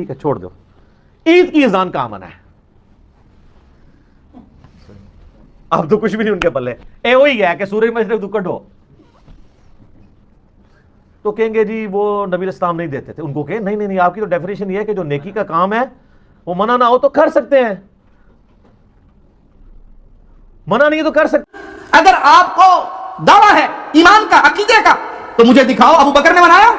ٹھیک ہے چھوڑ دو. عید کی اذان کا امن ہے, اب تو کچھ بھی نہیں ان کے پلے. اے وہی گیا کہ سورج مشرق تو کٹو, تو کہیں گے جی وہ نبی اسلام نہیں دیتے تھے. ان کو کہ نہیں نہیں نہیں, آپ کی تو ڈیفینیشن یہ ہے کہ جو نیکی کا کام ہے وہ منع نہ ہو تو کر سکتے ہیں, منع نہیں تو کر سکتے. اگر آپ کو دعویٰ ہے ایمان کا, عقیدے کا, تو مجھے دکھاؤ ابو بکر نے بنایا,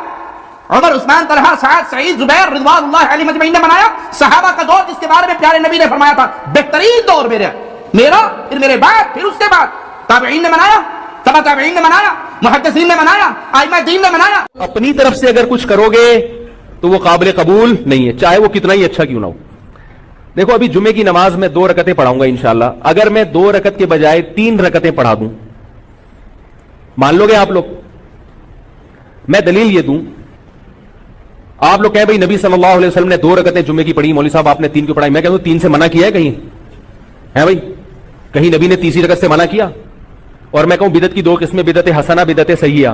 عمر, عثمان, طلحہ, سعد, سعید, زبیر رضوان اللہ علیہ مجمعین نے بنایا. صحابہ کا دور جس کے بارے میں پیارے نبی نے فرمایا تھا بہترین دور میرا پھر میرے بعد پھر اس کے بعد, تابعین نے بنایا, تبع تابعین نے بنایا, محدثین نے بنایا, ائمہ دین نے بنایا. اپنی طرف سے اگر کچھ کرو گے تو وہ قابل قبول نہیں ہے, چاہے وہ کتنا ہی اچھا کیوں نہ ہو. دیکھو ابھی جمعے کی نماز میں 2 رکعتیں پڑھاؤں گا انشاءاللہ. اگر میں 2 رکعت کے بجائے 3 رکعتیں پڑھا دوں, مان لو گے آپ لوگ؟ میں دلیل یہ دوں, آپ لوگ کہیں بھائی نبی صلی اللہ علیہ وسلم نے 2 رکعتیں جمعے کی پڑھی, مولوی صاحب آپ نے 3 کی پڑھائی. میں کہتا ہوں 3 سے منع کیا ہے کہیں؟ ہے بھائی کہیں نبی نے تیسری رکعت سے منع کیا؟ اور میں کہوں بدعت کی 2 قسمیں, بدعت حسنہ, بدعت سیئہ,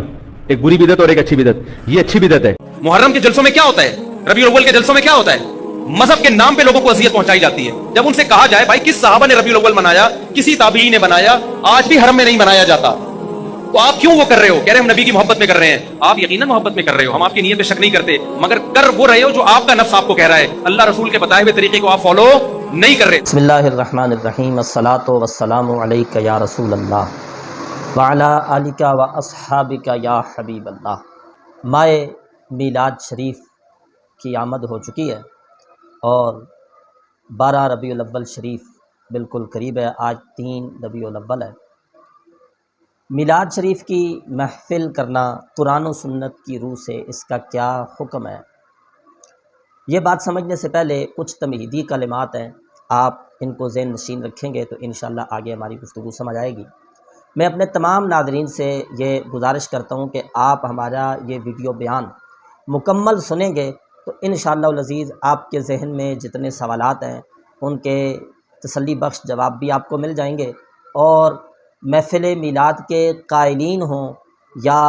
ایک بری بدعت اور ایک اچھی بدعت. یہ اچھی بدعت ہے. محرم کے جلسوں میں کیا ہوتا ہے, ربیع الاول کے جلسوں میں کیا ہوتا ہے؟ مذہب کے نام پہ لوگوں کو اذیت پہنچائی جاتی ہے. جب ان سے کہا جائے بھائی کس صحابہ نے ربیع الاول منایا, کسی تابعی نے بنایا, آج بھی حرم میں نہیں منایا جاتا, تو آپ کیوں وہ کر رہے ہو؟ کہہ رہے ہم نبی کی محبت میں کر رہے ہیں. آپ یقیناً محبت میں کر رہے ہو, ہم آپ کی نیت پہ شک نہیں کرتے, مگر کر وہ رہے ہو جو آپ کا نفس آپ کو کہہ رہا ہے. اللہ رسول کے بتائے ہوئے طریقے کو آپ فالو نہیں کر رہے. بسم اللہ الرحمن الرحیم. الصلاۃ والسلام علیک یا رسول اللہ وعلی آلک و اصحابک یا حبیب اللہ. ماہ میلاد شریف کی آمد ہو چکی ہے اور 12 ربیع الاول شریف بالکل قریب ہے. آج 3 ربیع الاول ہے. میلاد شریف کی محفل کرنا قرآن و سنت کی روح سے اس کا کیا حکم ہے, یہ بات سمجھنے سے پہلے کچھ تمہیدی کلمات ہیں, آپ ان کو ذہن نشین رکھیں گے تو انشاءاللہ آگے ہماری گفتگو سمجھ آئے گی. میں اپنے تمام ناظرین سے یہ گزارش کرتا ہوں کہ آپ ہمارا یہ ویڈیو بیان مکمل سنیں گے تو انشاءاللہ العزیز آپ کے ذہن میں جتنے سوالات ہیں ان کے تسلی بخش جواب بھی آپ کو مل جائیں گے, اور محفل میلاد کے قائلین ہوں یا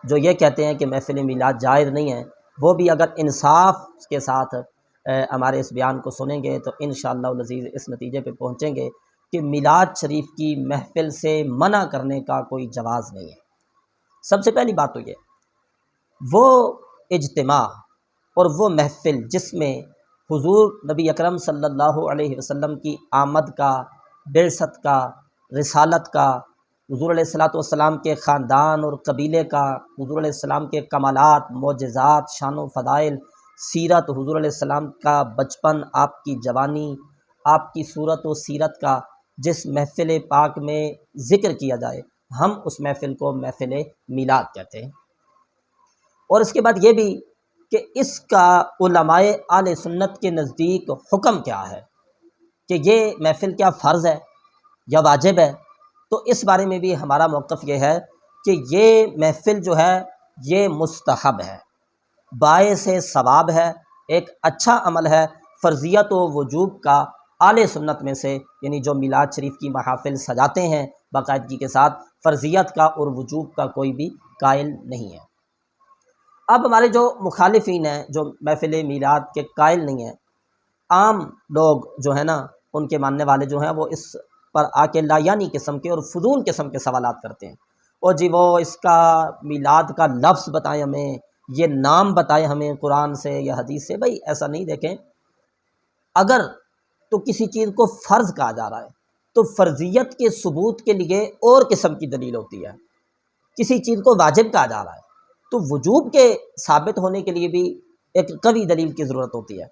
جو یہ کہتے ہیں کہ محفل میلاد جائز نہیں ہے, وہ بھی اگر انصاف کے ساتھ ہمارے اس بیان کو سنیں گے تو انشاءاللہ العزیز اس نتیجے پہ پہنچیں گے کہ میلاد شریف کی محفل سے منع کرنے کا کوئی جواز نہیں ہے. سب سے پہلی بات تو یہ, وہ اجتماع اور وہ محفل جس میں حضور نبی اکرم صلی اللہ علیہ وسلم کی آمد کا, بعثت کا, رسالت کا, حضور علیہ الصلاۃ والسلام کے خاندان اور قبیلے کا, حضور علیہ السلام کے کمالات, معجزات, شان و فضائل, سیرت, حضور علیہ السلام کا بچپن, آپ کی جوانی, آپ کی صورت و سیرت کا جس محفل پاک میں ذکر کیا جائے, ہم اس محفل کو محفل میلاد کہتے ہیں. اور اس کے بعد یہ بھی کہ اس کا علماء اہل سنت کے نزدیک حکم کیا ہے, کہ یہ محفل کیا فرض ہے یا واجب ہے. تو اس بارے میں بھی ہمارا موقف یہ ہے کہ یہ محفل جو ہے یہ مستحب ہے, باعث ثواب ہے, ایک اچھا عمل ہے. فرضیت و وجوب کا اہل سنت میں سے, یعنی جو میلاد شریف کی محافل سجاتے ہیں باقاعدگی کے ساتھ, فرضیت کا اور وجوب کا کوئی بھی قائل نہیں ہے. اب ہمارے جو مخالفین ہیں, جو محفل میلاد کے قائل نہیں ہیں, عام لوگ جو ہیں نا, ان کے ماننے والے جو ہیں وہ اس پر آ کے لایانی قسم کے اور فضول قسم کے سوالات کرتے ہیں. اور جی وہ اس کا میلاد کا لفظ بتائیں ہمیں, یہ نام بتائیں ہمیں قرآن سے یا حدیث سے. بھائی ایسا نہیں. دیکھیں, اگر تو کسی چیز کو فرض کہا جا رہا ہے تو فرضیت کے ثبوت کے لیے اور قسم کی دلیل ہوتی ہے. کسی چیز کو واجب کہا جا رہا ہے تو وجوب کے ثابت ہونے کے لیے بھی ایک قوی دلیل کی ضرورت ہوتی ہے.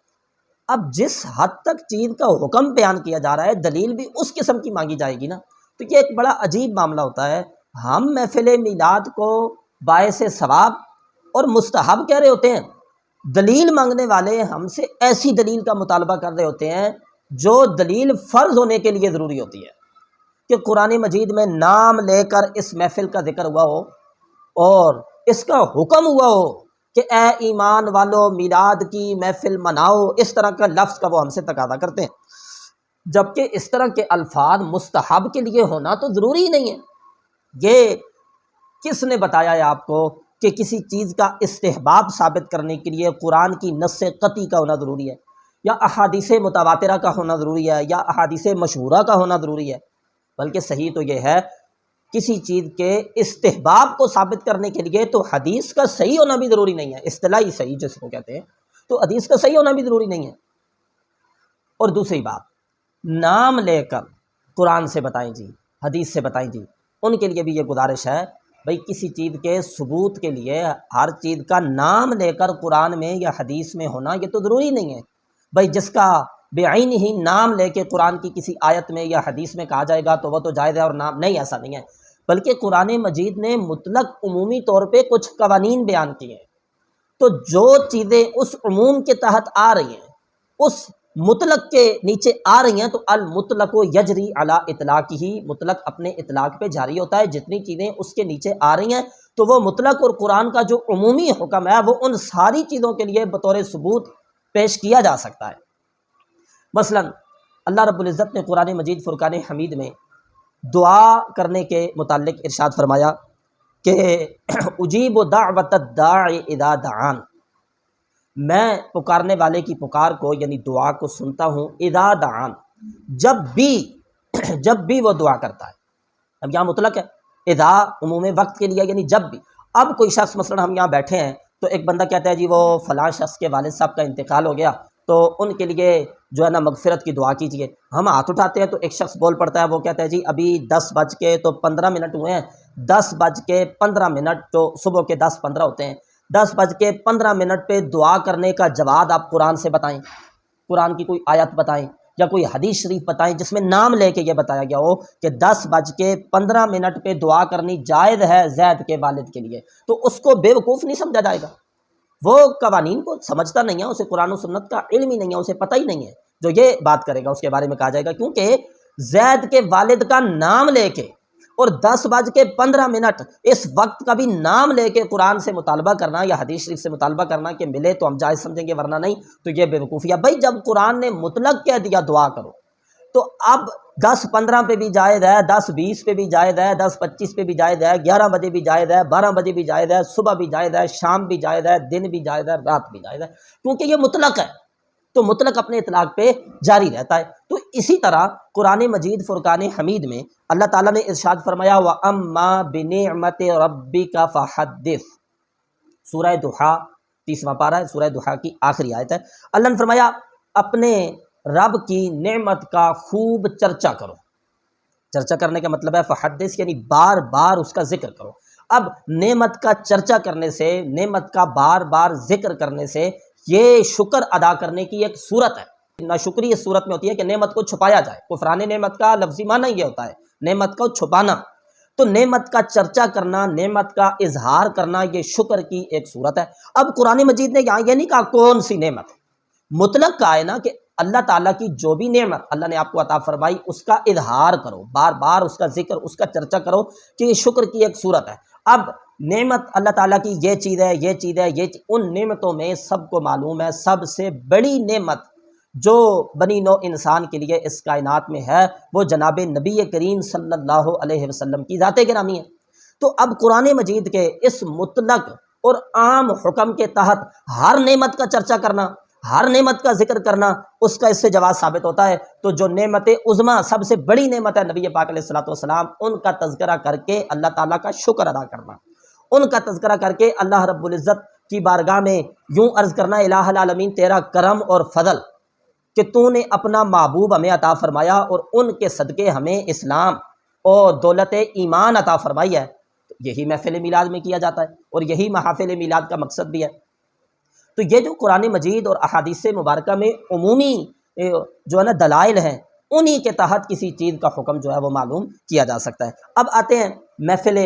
اب جس حد تک چیز کا حکم بیان کیا جا رہا ہے, دلیل بھی اس قسم کی مانگی جائے گی نا, تو یہ ایک بڑا عجیب معاملہ ہوتا ہے. ہم محفل میلاد کو باعث ثواب اور مستحب کہہ رہے ہوتے ہیں, دلیل مانگنے والے ہم سے ایسی دلیل کا مطالبہ کر رہے ہوتے ہیں جو دلیل فرض ہونے کے لیے ضروری ہوتی ہے, کہ قرآن مجید میں نام لے کر اس محفل کا ذکر ہوا ہو اور اس کا حکم ہوا ہو کہ اے ایمان والو میلاد کی محفل مناؤ, اس طرح کا لفظ کا وہ ہم سے تقاضا کرتے ہیں. جبکہ اس طرح کے الفاظ مستحب کے لیے ہونا تو ضروری ہی نہیں ہے. یہ کس نے بتایا ہے آپ کو کہ کسی چیز کا استحباب ثابت کرنے کے لیے قرآن کی نص قطعی کا ہونا ضروری ہے، یا احادیث متواترہ کا ہونا ضروری ہے، یا احادیث مشہورہ کا ہونا ضروری ہے، بلکہ صحیح تو یہ ہے کسی چیز کے استحباب کو ثابت کرنے کے لیے تو حدیث کا صحیح ہونا بھی ضروری نہیں ہے، اصطلاحی صحیح جس کو کہتے ہیں، تو حدیث کا صحیح ہونا بھی ضروری نہیں ہے۔ اور دوسری بات، نام لے کر قرآن سے بتائیں جی، حدیث سے بتائیں جی، ان کے لیے بھی یہ گزارش ہے بھئی کسی چیز کے ثبوت کے لیے ہر چیز کا نام لے کر قرآن میں یا حدیث میں ہونا یہ تو ضروری نہیں ہے بھئی جس کا بعین ہی نام لے کے قرآن کی کسی آیت میں یا حدیث میں کہا جائے گا تو وہ تو جائز ہے اور نام نہیں، ایسا نہیں ہے، بلکہ قرآن مجید نے مطلق عمومی طور پہ کچھ قوانین بیان کیے ہیں، تو جو چیزیں اس عموم کے تحت آ رہی ہیں اس مطلق کے نیچے آ رہی ہیں تو المطلق یجری علی اطلاقہ ہی، مطلق اپنے اطلاق پہ جاری ہوتا ہے، جتنی چیزیں اس کے نیچے آ رہی ہیں تو وہ مطلق اور قرآن کا جو عمومی حکم ہے وہ ان ساری چیزوں کے لیے بطور ثبوت پیش کیا جا سکتا ہے۔ مثلا اللہ رب العزت نے قرآن مجید فرقان حمید میں دعا کرنے کے متعلق ارشاد فرمایا کہ اجیب دعوت الداعی اذا دعان، میں پکارنے والے کی پکار کو یعنی دعا کو سنتا ہوں، اذا دعان، جب بھی وہ دعا کرتا ہے۔ اب یہاں مطلق ہے، اذا عموم وقت کے لیے یعنی جب بھی۔ اب کوئی شخص مثلا ہم یہاں بیٹھے ہیں تو ایک بندہ کہتا ہے جی وہ فلاں شخص کے والد صاحب کا انتقال ہو گیا تو ان کے لیے جو ہے نا مغفرت کی دعا کیجیے، ہم ہاتھ اٹھاتے ہیں تو ایک شخص بول پڑتا ہے، وہ کہتا ہے جی ابھی 10:15 ہوئے ہیں، 10:15 تو صبح کے 10:15 ہوتے ہیں، 10:15 پہ دعا کرنے کا جواب آپ قرآن سے بتائیں، قرآن کی کوئی آیت بتائیں یا کوئی حدیث شریف بتائیں جس میں نام لے کے یہ بتایا گیا ہو کہ 10:15 پہ دعا کرنی جائز ہے زید کے والد کے لیے، تو اس کو بے وقوف نہیں سمجھا جائے گا، وہ قوانین کو سمجھتا نہیں ہے، اسے قرآن و سنت کا علم ہی نہیں ہے، اسے پتہ ہی نہیں ہے، جو یہ بات کرے گا اس کے بارے میں کہا جائے گا کیونکہ زید کے والد کا نام لے کے اور 10:15 اس وقت کا بھی نام لے کے قرآن سے مطالبہ کرنا یا حدیث شریف سے مطالبہ کرنا کہ ملے تو ہم جائز سمجھیں گے ورنہ نہیں، تو یہ بے وقوفی ہے۔ بھائی جب قرآن نے مطلق کہہ دیا دعا کرو تو اب 10:15 پہ بھی جائز ہے، 10:20 پہ بھی جائز ہے، 10:25 پہ بھی جائز ہے، 11 بجے بھی جائز ہے، 12 بجے بھی جائز ہے، صبح بھی جائز ہے، شام بھی جائز ہے، دن بھی جائز ہے، رات بھی جائز ہے، کیونکہ یہ مطلق ہے تو مطلق اپنے اطلاق پہ جاری رہتا ہے۔ تو اسی طرح قرآن مجید فرقان حمید میں اللہ تعالیٰ نے ارشاد فرمایا وَأَمَّا بِنِعْمَةِ رَبِّكَ فَحَدِّثْ، سورہ دحا 30واں پارہ ہے، سورہ دحا کی آخری آیت ہے۔ اللہ نے فرمایا اپنے رب کی نعمت کا خوب چرچا کرو، چرچا کرنے کا مطلب ہے فحدث یعنی بار بار اس کا ذکر کرو۔ اب نعمت کا چرچا کرنے سے، نعمت کا بار بار ذکر کرنے سے یہ شکر ادا کرنے کی ایک صورت ہے۔ ناشکری اس صورت میں ہوتی ہے کہ نعمت کو چھپایا جائے، کفران نعمت کا لفظی معنی یہ ہوتا ہے نعمت کو چھپانا، تو نعمت کا چرچا کرنا، نعمت کا اظہار کرنا یہ شکر کی ایک صورت ہے۔ اب قرآن مجید نے یہاں یہ نہیں کہا کون سی نعمت، مطلق کہا ہے نا کہ اللہ تعالیٰ کی جو بھی نعمت اللہ نے آپ کو عطا فرمائی اس کا اظہار کرو، بار بار اس کا ذکر، اس کا چرچا کرو کہ یہ شکر کی ایک صورت ہے۔ اب نعمت اللہ تعالیٰ کی یہ چیز ہے، یہ چیز ہے، یہ چیز، ان نعمتوں میں سب کو معلوم ہے سب سے بڑی نعمت جو بنی نوع انسان کے لیے اس کائنات میں ہے وہ جناب نبی کریم صلی اللہ علیہ وسلم کی ذات گرامی ہے۔ تو اب قرآن مجید کے اس مطلق اور عام حکم کے تحت ہر نعمت کا چرچا کرنا، ہر نعمت کا ذکر کرنا، اس کا اس سے جواز ثابت ہوتا ہے۔ تو جو نعمت عظمیٰ سب سے بڑی نعمت ہے نبی پاک علیہ الصلوۃ والسلام، ان کا تذکرہ کر کے اللہ تعالیٰ کا شکر ادا کرنا، ان کا تذکرہ کر کے اللہ رب العزت کی بارگاہ میں یوں عرض کرنا الہ العالمین تیرا کرم اور فضل کہ تو نے اپنا محبوب ہمیں عطا فرمایا اور ان کے صدقے ہمیں اسلام اور دولت ایمان عطا فرمائی ہے۔ یہی محفل میلاد میں کیا جاتا ہے اور یہی محافل میلاد کا مقصد بھی ہے۔ تو یہ جو قرآن مجید اور احادیث مبارکہ میں عمومی جو ہے نا دلائل ہیں، انہی کے تحت کسی چیز کا حکم جو ہے وہ معلوم کیا جا سکتا ہے۔ اب آتے ہیں محفل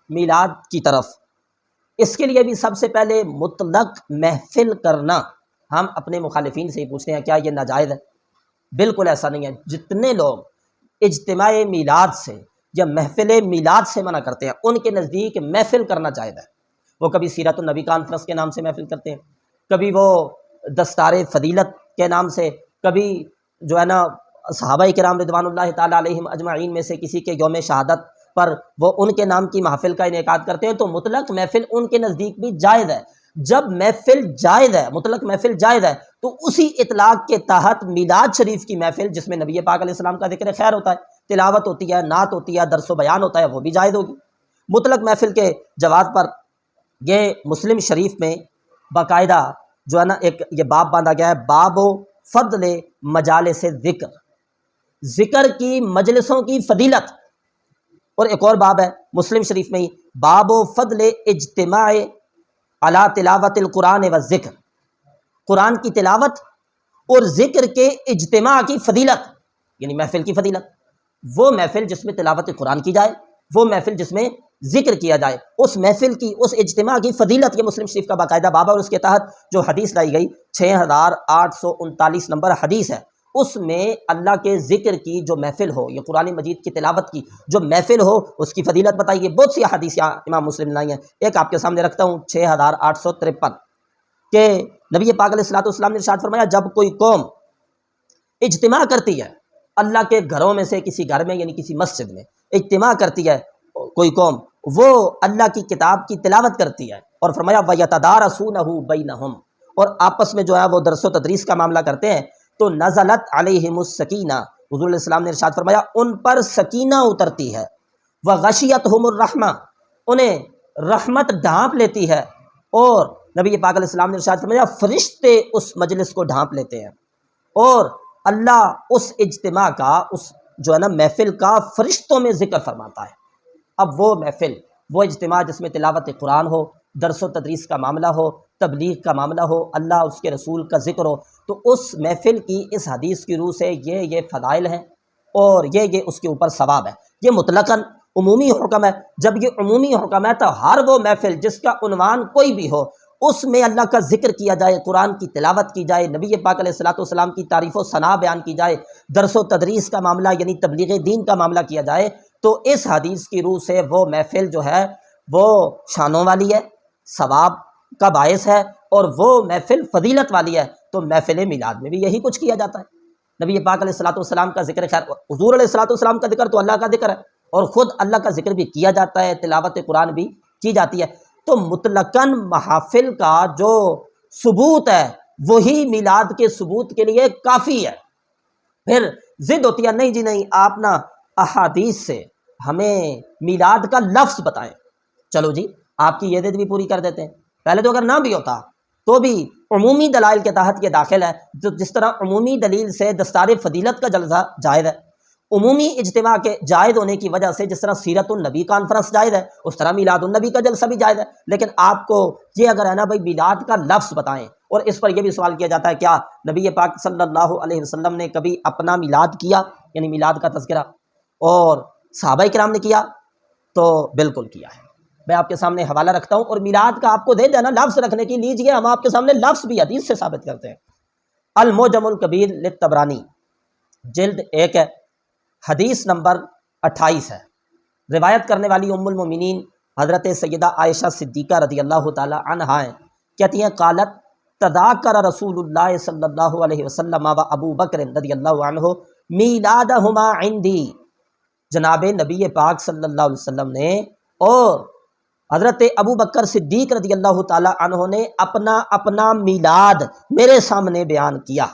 میلاد کی طرف۔ اس کے لیے بھی سب سے پہلے مطلق محفل کرنا، ہم اپنے مخالفین سے ہی پوچھتے ہیں کیا یہ ناجائز ہے؟ بالکل ایسا نہیں ہے۔ جتنے لوگ اجتماع میلاد سے یا محفل میلاد سے منع کرتے ہیں ان کے نزدیک محفل کرنا جائز ہے۔ وہ کبھی سیرت النبی کانفرنس کے نام سے محفل کرتے ہیں، کبھی وہ دستار فضیلت کے نام سے، کبھی جو ہے نا صحابہ کرام رضوان اللہ تعالیٰ علیہم اجمعین میں سے کسی کے یوم شہادت پر وہ ان کے نام کی محفل کا انعقاد کرتے ہیں تو مطلق محفل ان کے نزدیک بھی جائز ہے۔ جب محفل جائز ہے، مطلق محفل جائز ہے، تو اسی اطلاق کے تحت میلاد شریف کی محفل جس میں نبی پاک علیہ السلام کا ذکر خیر ہوتا ہے، تلاوت ہوتی ہے، نعت ہوتی ہے، درس و بیان ہوتا ہے، وہ بھی جائز ہوگی۔ مطلق محفل کے جواز پر یہ مسلم شریف میں باقاعدہ جو ہے نا ایک یہ باب باندھا گیا ہے، باب و فضل مجالس ذکر، ذکر کی مجلسوں کی فضیلت۔ اور ایک اور باب ہے مسلم شریف میں ہی، باب و فضل اجتماع علی تلاوت القرآن و ذکر، قرآن کی تلاوت اور ذکر کے اجتماع کی فضیلت، یعنی محفل کی فضیلت۔ وہ محفل جس میں تلاوت قرآن کی جائے، وہ محفل جس میں ذکر کیا جائے، اس محفل کی، اس اجتماع کی فضیلت، یہ مسلم شریف کا باقاعدہ باب ہے۔ اور اس کے تحت جو حدیث لائی گئی 6839 نمبر حدیث ہے، اس میں اللہ کے ذکر کی جو محفل ہو، یہ قرآن مجید کی تلاوت کی جو محفل ہو، اس کی فضیلت بتائی گئی۔ بہت سی حدیث امام مسلم لائی ہیں، ایک آپ کے سامنے رکھتا ہوں 6853 کہ نبی پاک علیہ الصلوۃ والسلام نے ارشاد فرمایا، جب کوئی قوم اجتماع کرتی ہے اللہ کے گھروں میں سے کسی گھر میں، یعنی کسی مسجد میں اجتماع کرتی ہے کوئی قوم، وہ اللہ کی کتاب کی تلاوت کرتی ہے، اور فرمایا وَيَتَدَارَسُونَهُ بَيْنَهُمْ، اور آپس میں جو ہے وہ درس و تدریس کا معاملہ کرتے ہیں، تو نزلت علیہم السکینہ، حضور علیہ السلام نے ارشاد فرمایا ان پر سکینہ اترتی ہے، وغشیتہم الرحمہ، انہیں رحمت ڈھانپ لیتی ہے، اور نبی پاک علیہ السلام نے ارشاد فرمایا فرشتے اس مجلس کو ڈھانپ لیتے ہیں، اور اللہ اس اجتماع کا، اس جو ہے نا محفل کا فرشتوں میں ذکر فرماتا ہے۔ اب وہ محفل، وہ اجتماع جس میں تلاوت قرآن ہو، درس و تدریس کا معاملہ ہو، تبلیغ کا معاملہ ہو، اللہ اس کے رسول کا ذکر ہو، تو اس محفل کی اس حدیث کی روح سے یہ فضائل ہیں، اور یہ اس کے اوپر ثواب ہے۔ یہ مطلقاً عمومی حکم ہے۔ جب یہ عمومی حکم ہے تو ہر وہ محفل جس کا عنوان کوئی بھی ہو، اس میں اللہ کا ذکر کیا جائے، قرآن کی تلاوت کی جائے، نبی پاک علیہ الصلوۃ والسلام کی تعریف و ثنا بیان کی جائے، درس و تدریس کا معاملہ یعنی تبلیغ دین کا معاملہ کیا جائے، تو اس حدیث کی روح سے وہ محفل جو ہے وہ شانوں والی ہے، ثواب کا باعث ہے، اور وہ محفل فضیلت والی ہے۔ تو محفل میلاد میں بھی یہی کچھ کیا جاتا ہے۔ نبی پاک علیہ الصلوۃ والسلام کا ذکر خیر، حضور علیہ الصلوۃ والسلام کا ذکر تو اللہ کا ذکر ہے، اور خود اللہ کا ذکر بھی کیا جاتا ہے، تلاوت قرآن بھی کی جاتی ہے۔ تو مطلقاً محافل کا جو ثبوت ہے وہی میلاد کے ثبوت کے لیے کافی ہے۔ پھر ضد ہوتی ہے، نہیں جی نہیں، آپ نا احادیث سے ہمیں میلاد کا لفظ بتائیں۔ چلو جی، آپ کی یہ ضد بھی پوری کر دیتے ہیں۔ پہلے تو اگر نہ بھی ہوتا تو بھی عمومی دلائل کے تحت یہ داخل ہے، جو جس طرح عمومی دلیل سے دستار فضیلت کا جلسہ جائز ہے، عمومی اجتماع کے جائز ہونے کی وجہ سے جس طرح سیرت النبی کانفرنس جائز ہے، اس طرح میلاد النبی کا جلسہ بھی جائز ہے۔ لیکن آپ کو یہ اگر ہے نا بھائی میلاد کا لفظ بتائیں، اور اس پر یہ بھی سوال کیا جاتا ہے کیا نبی پاک صلی اللہ علیہ وسلم نے کبھی اپنا میلاد کیا، یعنی میلاد کا تذکرہ، اور صحابہ کرام نے کیا؟ تو بالکل کیا ہے۔ میں آپ کے سامنے حوالہ رکھتا ہوں، اور میلاد کا آپ کو دے دینا لفظ رکھنے کی، لیجئے، ہم آپ کے سامنے لفظ بھی حدیث سے ثابت کرتے ہیں۔ المعجم الکبیر للطبرانی جلد 1 ہے، حدیث نمبر 28 ہے۔ روایت کرنے والی ام المومنین حضرت سیدہ عائشہ صدیقہ رضی اللہ تعالی عنہا ہیں، کہتی ہیں قالت تذاکر رسول اللہ صلی اللہ علیہ وسلم و ابو بکر رضی اللہ عنہ میلادہما عندی، جناب نبی پاک صلی اللہ علیہ وسلم نے اور حضرت ابو بکر صدیق رضی اللہ تعالی عنہ نے اپنا میلاد میرے سامنے بیان کیا۔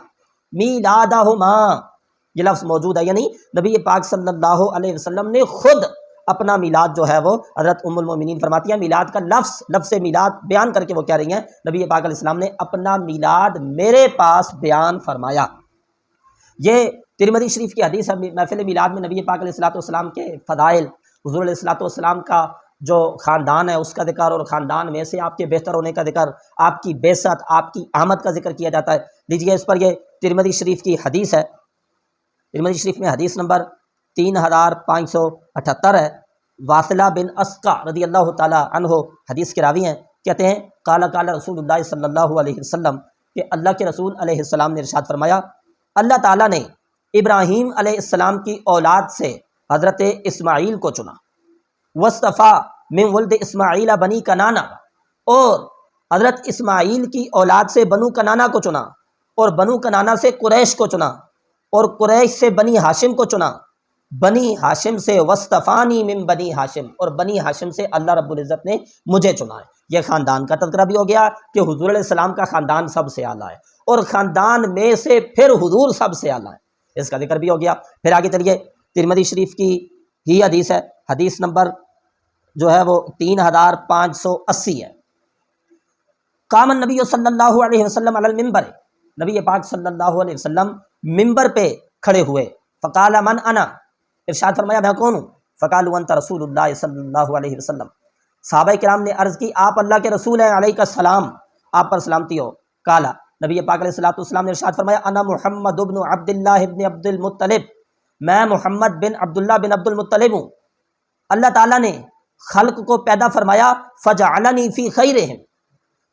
میلادہما، یہ لفظ موجود ہے، یعنی نبی پاک صلی اللہ علیہ وسلم نے خود اپنا میلاد جو ہے وہ، حضرت ام المومنین فرماتی ہیں میلاد کا لفظ میلاد بیان کر کے وہ کہہ رہی ہیں نبی پاک علیہ السلام نے اپنا میلاد میرے پاس بیان فرمایا۔ یہ ترمذی شریف کی حدیث ہے۔ محفل میلاد میں نبی پاک علیہ الصلوۃ والسلام کے فضائل، حضور علیہ الصلوۃ والسلام کا جو خاندان ہے اس کا ذکر، اور خاندان میں سے آپ کے بہتر ہونے کا ذکر، آپ کی بعثت، آپ کی آمد کا ذکر کیا جاتا ہے۔ لیجیے اس پر یہ ترمذی شریف کی حدیث ہے۔ ترمذی شریف میں حدیث نمبر 3578 ہے۔ واصلہ بن اسقع رضی اللہ تعالی عنہ حدیث کے راوی ہیں، کہتے ہیں قال رسول اللہ صلی اللہ علیہ وسلم، کہ اللہ کے رسول علیہ السلام نے ارشاد فرمایا، اللہ تعالیٰ نے ابراہیم علیہ السلام کی اولاد سے حضرت اسماعیل کو چنا، وصطفیٰ من ولد اسماعیل بنی کنانہ، اور حضرت اسماعیل کی اولاد سے بنو کنانہ کو چنا، اور بنو کنانہ سے قریش کو چنا، اور قریش سے بنی ہاشم کو چنا، بنی ہاشم سے، وصطفانی من بنی ہاشم، اور بنی ہاشم سے اللہ رب العزت نے مجھے چنا ہے۔ یہ خاندان کا تذکرہ بھی ہو گیا کہ حضور علیہ السلام کا خاندان سب سے اعلیٰ ہے، اور خاندان میں سے پھر حضور سب سے اعلیٰ ہے، اس کا ذکر بھی ہو گیا۔ پھر آگے چلیے، ترمذی شریف کی ہی حدیث ہے، حدیث نمبر جو ہے وہ 3580 ہے۔ قام النبی صلی اللہ علیہ وسلم علی المنبر، نبی پاک صلی اللہ علیہ وسلم ممبر پہ کھڑے ہوئے، فقال من انا، ارشاد فرمایا میں کون ہوں؟ فقالوا انت رسول اللہ صلی اللہ علیہ وسلم، صحابہ کرام نے عرض کی آپ اللہ کے رسول ہیں، علیہ السلام، آپ پر سلامتی ہو۔ قال، نبی پاک علیہ الصلوۃ والسلام نے ارشاد فرمایا انا محمد بن عبداللہ بن عبد المطلب، میں محمد بن عبداللہ بن عبد المطلب ہوں۔ اللہ تعالیٰ نے خلق کو پیدا فرمایا، فجعلنی فی خیرہم،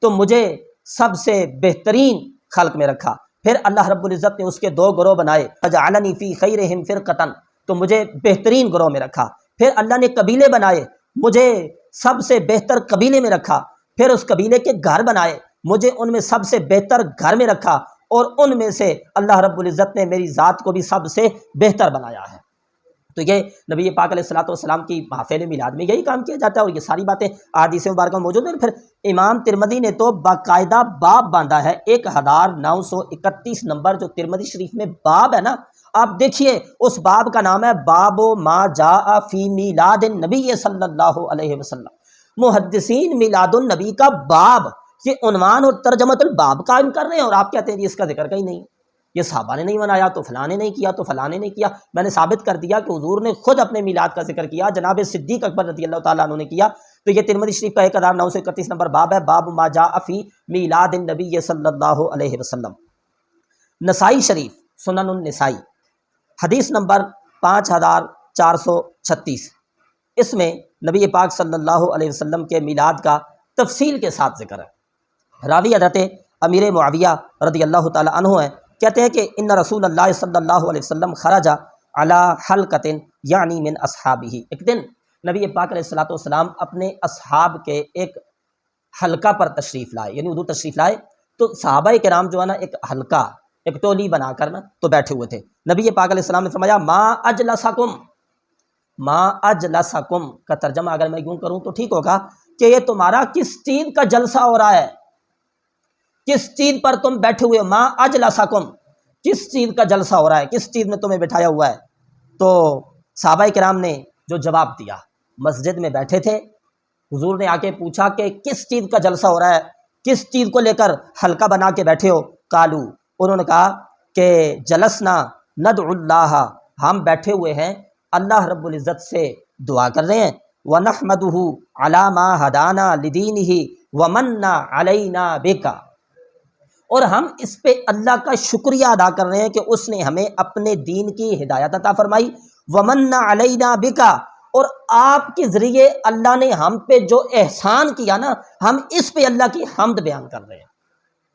تو مجھے سب سے بہترین خلق میں رکھا۔ پھر اللہ رب العزت نے اس کے دو گروہ بنائے، فجعلنی فی خیرہم فرقۃ، تو مجھے بہترین گروہ میں رکھا۔ پھر اللہ نے قبیلے بنائے، مجھے سب سے بہتر قبیلے میں رکھا۔ پھر اس قبیلے کے گھر بنائے، مجھے ان میں سب سے بہتر گھر میں رکھا، اور ان میں سے اللہ رب العزت نے میری ذات کو بھی سب سے بہتر بنایا ہے۔ تو یہ نبی پاک علیہ الصلوۃ والسلام کی محافل میلاد میں یہی کام کیا جاتا ہے، اور یہ ساری باتیں احادیث مبارکہ میں موجود ہیں۔ پھر امام ترمذی نے تو باقاعدہ باب باندھا ہے، 1931 نمبر جو ترمذی شریف میں باب ہے نا، آپ دیکھیے اس باب کا نام ہے باب ما جاء فی میلاد النبی صلی اللہ علیہ وسلم، محدثین میلاد النبی کا باب، یہ عنوان اور ترجمۃ الباب قائم کر رہے ہیں، اور آپ کہتے ہیں جی اس کا ذکر کہیں نہیں، یہ صحابہ نے نہیں منایا تو فلاں نے نہیں کیا تو فلاں نے نہیں کیا۔ میں نے ثابت کر دیا کہ حضور نے خود اپنے میلاد کا ذکر کیا، جناب صدیق اکبر رضی اللہ تعالیٰ عنہ نے کیا۔ تو یہ ترمذی شریف کا 1931 نمبر باب ہے، باب ما جاء فی میلاد النبی صلی اللہ علیہ وسلم۔ نسائی شریف، سنن النسائی، حدیث نمبر 5436، اس میں نبی پاک صلی اللہ علیہ وسلم کے میلاد کا تفصیل کے ساتھ ذکر ہے۔ راوی حضرت امیر معاویہ رضی اللہ تعالیٰ عنہ ہیں، کہتے ہیں کہ ان رسول اللہ صلی اللہ علیہ وسلم خرج علی حلقۃ یعنی من اصحابہ، ایک دن نبی پاک علیہ الصلوۃ والسلام اپنے اصحاب کے ایک حلقہ پر تشریف لائے، یعنی حضور تشریف لائے تو صحابہ کرام جو ہے نا ایک حلقہ، ایک ٹولی بنا کر نا تو بیٹھے ہوئے تھے۔ نبی پاک علیہ السلام نے فرمایا ما اجلسکم، ما اجلسکم کا ترجمہ اگر میں یوں کروں تو ٹھیک ہوگا کہ یہ تمہارا کس چیز کا جلسہ ہو رہا ہے، کس چیز پر تم بیٹھے ہوئے ہو، ما اجلسکم، کس چیز کا جلسہ ہو رہا ہے، کس چیز میں تمہیں بٹھایا ہوا ہے۔ تو صحابہ کرام نے جو جواب دیا، مسجد میں بیٹھے تھے، حضور نے آ کے پوچھا کہ کس چیز کا جلسہ ہو رہا ہے، کس چیز کو لے کر حلقہ بنا کے بیٹھے ہو؟ قالو، انہوں نے کہا کہ جلسنا ندعو اللہ، ہم بیٹھے ہوئے ہیں اللہ رب العزت سے دعا کر رہے ہیں، وَنَحْمَدُهُ عَلَى مَا هَدَانَا لِدِينِهِ وَمَنَّ عَلَيْنَا بِكَ، اور ہم اس پہ اللہ کا شکریہ ادا کر رہے ہیں کہ اس نے ہمیں اپنے دین کی ہدایت عطا فرمائی، وَمَنَّ عَلَيْنَا بِكَ، اور آپ کے ذریعے اللہ نے ہم پہ جو احسان کیا نا، ہم اس پہ اللہ کی حمد بیان کر رہے ہیں۔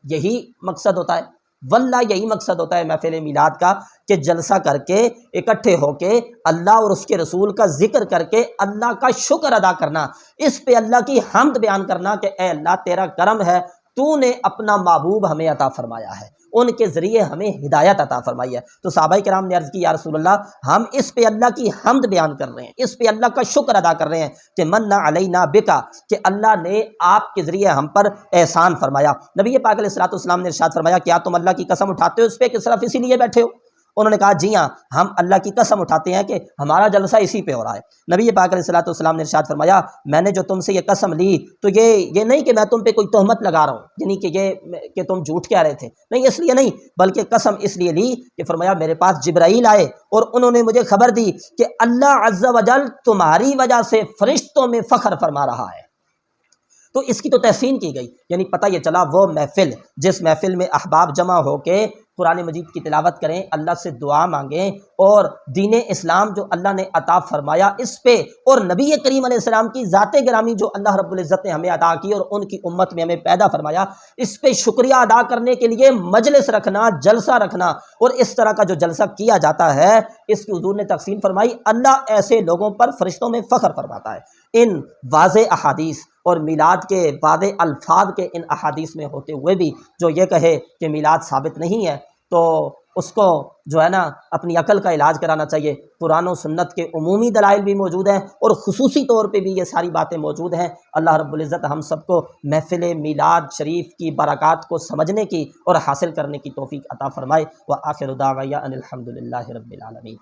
یہی مقصد ہوتا ہے، واللہ یہی مقصد ہوتا ہے محفل میلاد کا، کہ جلسہ کر کے اکٹھے ہو کے اللہ اور اس کے رسول کا ذکر کر کے اللہ کا شکر ادا کرنا، اس پہ اللہ کی حمد بیان کرنا کہ اے اللہ تیرا کرم ہے، تو نے اپنا محبوب ہمیں عطا فرمایا ہے، ان کے ذریعے ہمیں ہدایت عطا فرمائی ہے۔ تو صحابہ کرام نے عرض کی یا رسول اللہ ہم اس پہ اللہ کی حمد بیان کر رہے ہیں، اس پہ اللہ کا شکر ادا کر رہے ہیں کہ من علینا بکا، کہ اللہ نے آپ کے ذریعے ہم پر احسان فرمایا۔ نبی پاک علیہ الصلوۃ والسلام نے ارشاد فرمایا کیا تم اللہ کی قسم اٹھاتے ہو اس پہ کہ صرف اسی لیے بیٹھے ہو؟ انہوں نے کہا جی ہاں، ہم اللہ کی قسم اٹھاتے ہیں کہ ہمارا جلسہ اسی پہ ہو رہا ہے۔ نبی پاک علیہ الصلوۃ والسلام نے ارشاد فرمایا میں نے جو تم سے یہ قسم لی تو یہ نہیں کہ میں تم پہ کوئی تہمت لگا رہا ہوں، یعنی کہ تم جھوٹ کہہ رہے تھے، نہیں، اس لیے نہیں، بلکہ قسم اس لیے لی کہ فرمایا میرے پاس جبرائیل آئے اور انہوں نے مجھے خبر دی کہ اللہ عز و جل تمہاری وجہ سے فرشتوں میں فخر فرما رہا ہے۔ تو اس کی تو تحسین کی گئی، یعنی پتہ یہ چلا وہ محفل جس محفل میں احباب جمع ہو کے قرآن مجید کی تلاوت کریں، اللہ سے دعا مانگیں اور دین اسلام جو اللہ نے عطا فرمایا اس پہ، اور نبی کریم علیہ السلام کی ذات گرامی جو اللہ رب العزت نے ہمیں عطا کی اور ان کی امت میں ہمیں پیدا فرمایا، اس پہ شکریہ ادا کرنے کے لیے مجلس رکھنا، جلسہ رکھنا، اور اس طرح کا جو جلسہ کیا جاتا ہے اس کی حضور نے تقسیم فرمائی، اللہ ایسے لوگوں پر فرشتوں میں فخر فرماتا ہے۔ ان واضح احادیث اور میلاد کے واضح الفاظ کے ان احادیث میں ہوتے ہوئے بھی جو یہ کہے کہ میلاد ثابت نہیں ہے، تو اس کو جو ہے نا اپنی عقل کا علاج کرانا چاہیے۔ قرآن و سنت کے عمومی دلائل بھی موجود ہیں اور خصوصی طور پہ بھی یہ ساری باتیں موجود ہیں۔ اللہ رب العزت ہم سب کو محفل میلاد شریف کی برکات کو سمجھنے کی اور حاصل کرنے کی توفیق عطا فرمائے۔ وآخر دعوانا ان الحمد للہ رب العالمین۔